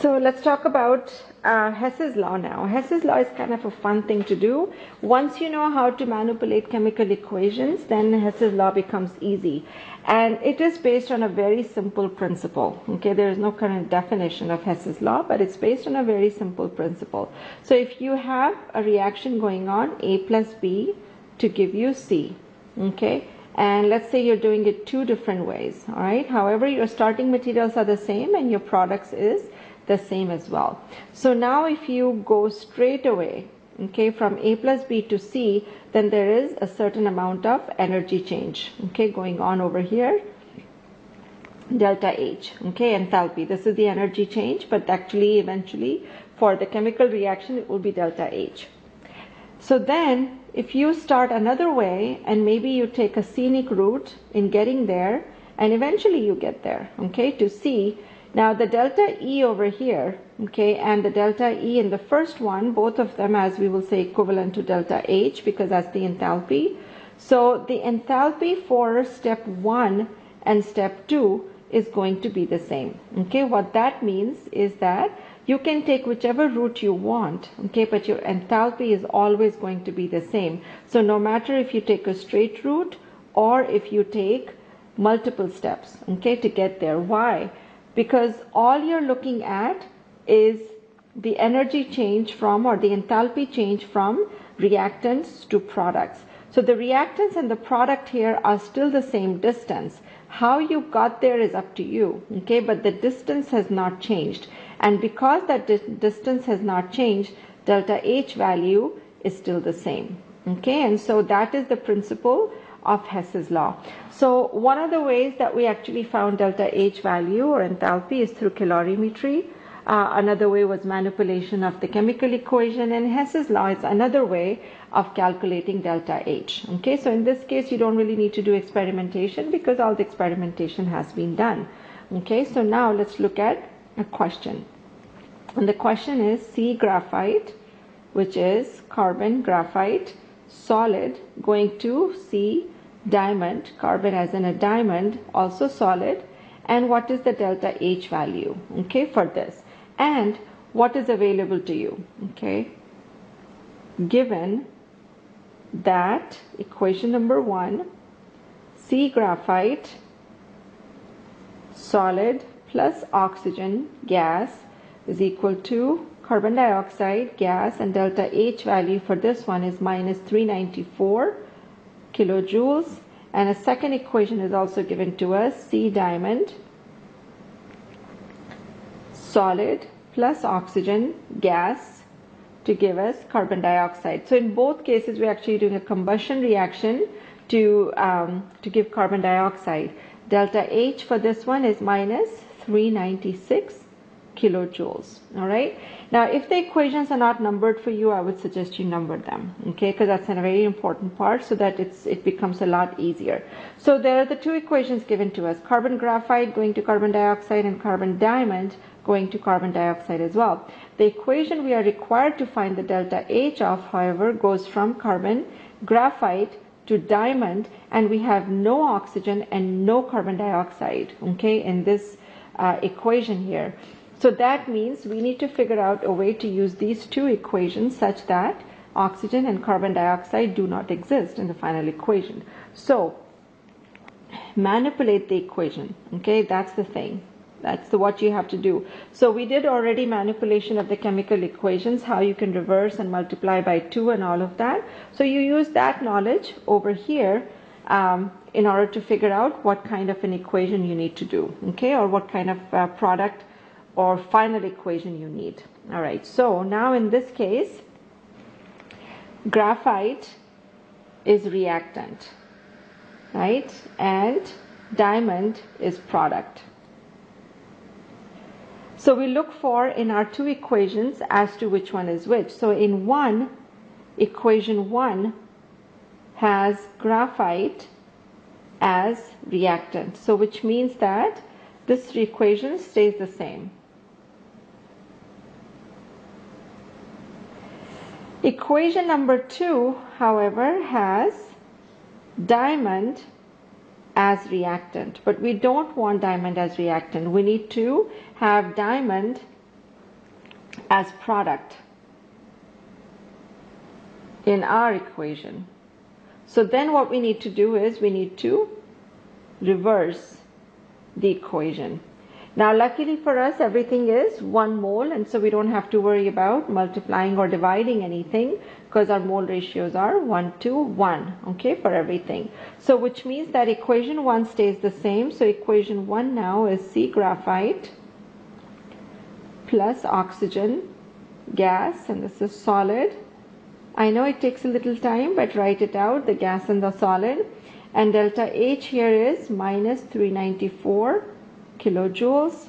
So let's talk about Hess's law now. Hess's law is kind of a fun thing to do. Once you know how to manipulate chemical equations, then Hess's law becomes easy. And it is based on a very simple principle. Okay, there is no current definition of Hess's law, but it's based on a very simple principle. So if you have a reaction going on, A plus B to give you C, okay, and let's say you're doing it two different ways, all right? However, your starting materials are the same and your products is the same as well. So now if you go straight away, okay, from A plus B to C, then there is a certain amount of energy change, okay, going on over here, delta H, okay, enthalpy. This is the energy change, but actually eventually for the chemical reaction it will be delta H. So then if you start another way and maybe you take a scenic route in getting there and eventually you get there, okay, to C. Now the delta E over here, okay, and the delta E in the first one, both of them, as we will say, equivalent to delta H because that's the enthalpy. So the enthalpy for step 1 and step 2 is going to be the same. Okay, what that means is that you can take whichever route you want, okay, but your enthalpy is always going to be the same. So no matter if you take a straight route or if you take multiple steps, okay, to get there. Why? Because all you're looking at is the energy change from, or the enthalpy change from, reactants to products. So the reactants and the product here are still the same distance. How you got there is up to you, okay, but the distance has not changed. And because that distance has not changed, delta H value is still the same, okay, and so that is the principle of Hess's law. So one of the ways that we actually found delta H value or enthalpy is through calorimetry. Another way was manipulation of the chemical equation, and Hess's law is another way of calculating delta H. Okay, so in this case you don't really need to do experimentation because all the experimentation has been done. Okay, so now let's look at a question. And the question is C graphite, which is carbon graphite solid, going to C diamond, carbon as in a diamond, also solid, and what is the delta H value, okay, for this, and what is available to you, okay, given that equation number 1, C graphite solid plus oxygen gas is equal to carbon dioxide gas, and delta H value for this one is minus 394 kilojoules. And a second equation is also given to us, C diamond solid plus oxygen gas to give us carbon dioxide. So in both cases we're actually doing a combustion reaction to give carbon dioxide. Delta H for this one is minus 396 kilojoules. All right, now if the equations are not numbered for you, I would suggest you number them, okay, because that's a very important part so that it becomes a lot easier. So there are the two equations given to us, carbon graphite going to carbon dioxide and carbon diamond going to carbon dioxide as well. The equation we are required to find the delta H of, however, goes from carbon graphite to diamond, and we have no oxygen and no carbon dioxide, okay, in this equation here. So that means we need to figure out a way to use these two equations such that oxygen and carbon dioxide do not exist in the final equation. So manipulate the equation, okay, that's the thing. That's what you have to do. So we did already manipulation of the chemical equations, how you can reverse and multiply by 2 and all of that. So you use that knowledge over here in order to figure out what kind of an equation you need to do, okay, or what kind of product or final equation you need. All right, so now in this case, graphite is reactant, right, and diamond is product. So we look for in our two equations as to which one is which. So in one, equation 1 has graphite as reactant, so which means that this equation stays the same. Equation number 2, however, has diamond as reactant, but we don't want diamond as reactant. We need to have diamond as product in our equation. So then what we need to do is we need to reverse the equation. Now luckily for us, everything is 1 mole, and so we don't have to worry about multiplying or dividing anything because our mole ratios are 1 to 1, okay, for everything. So which means that equation 1 stays the same. So equation 1 now is C graphite plus oxygen gas, and this is solid. I know it takes a little time, but write it out, the gas and the solid. And delta H here is minus 394 kilojoules.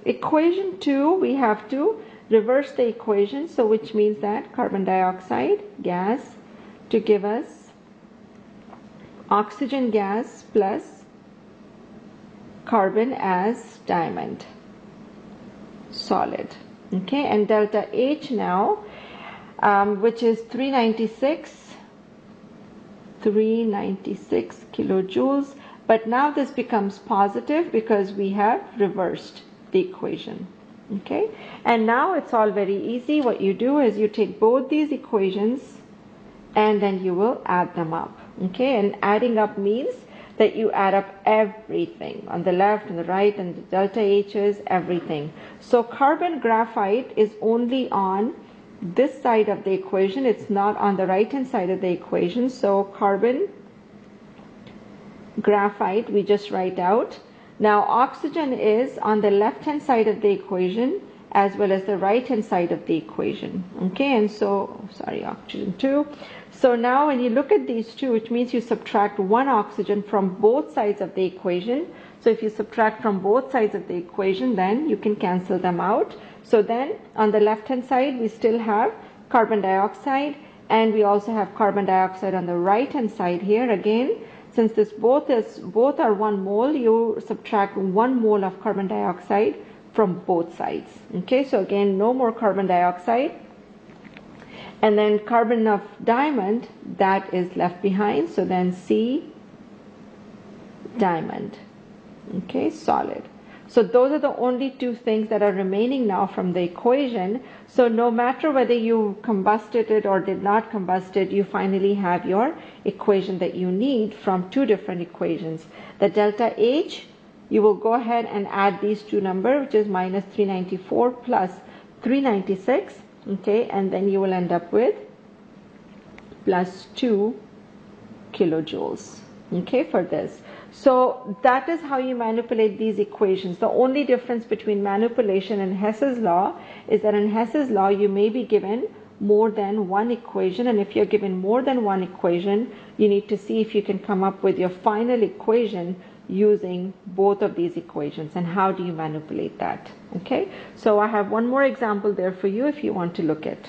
Equation 2, we have to reverse the equation, so which means that carbon dioxide gas to give us oxygen gas plus carbon as diamond solid. Okay, and delta H now, which is 396 kilojoules, but now this becomes positive because we have reversed the equation. Okay, and now it's all very easy. What you do is you take both these equations and then you will add them up. Okay, and adding up means that you add up everything on the left and the right and the delta H's, everything. So carbon graphite is only on this side of the equation, it's not on the right hand side of the equation. So carbon graphite we just write out. Now oxygen is on the left hand side of the equation as well as the right hand side of the equation. Okay, and so oxygen 2. So now when you look at these two, which means you subtract one oxygen from both sides of the equation. So if you subtract from both sides of the equation, then you can cancel them out. So then on the left hand side we still have carbon dioxide, and we also have carbon dioxide on the right hand side here. Again, since this both are 1 mole, you subtract 1 mole of carbon dioxide from both sides. Okay, so again no more carbon dioxide, and then carbon of diamond, that is left behind. So then C diamond, okay, solid. So those are the only two things that are remaining now from the equation. So no matter whether you combusted it or did not combust it, you finally have your equation that you need from two different equations. The delta H, you will go ahead and add these two numbers, which is minus 394 plus 396, okay, and then you will end up with plus 2 kilojoules, okay, for this. So that is how you manipulate these equations. The only difference between manipulation and Hess's law is that in Hess's law you may be given more than one equation, and if you're given more than one equation, you need to see if you can come up with your final equation using both of these equations. And how do you manipulate that? Okay, so I have one more example there for you if you want to look at.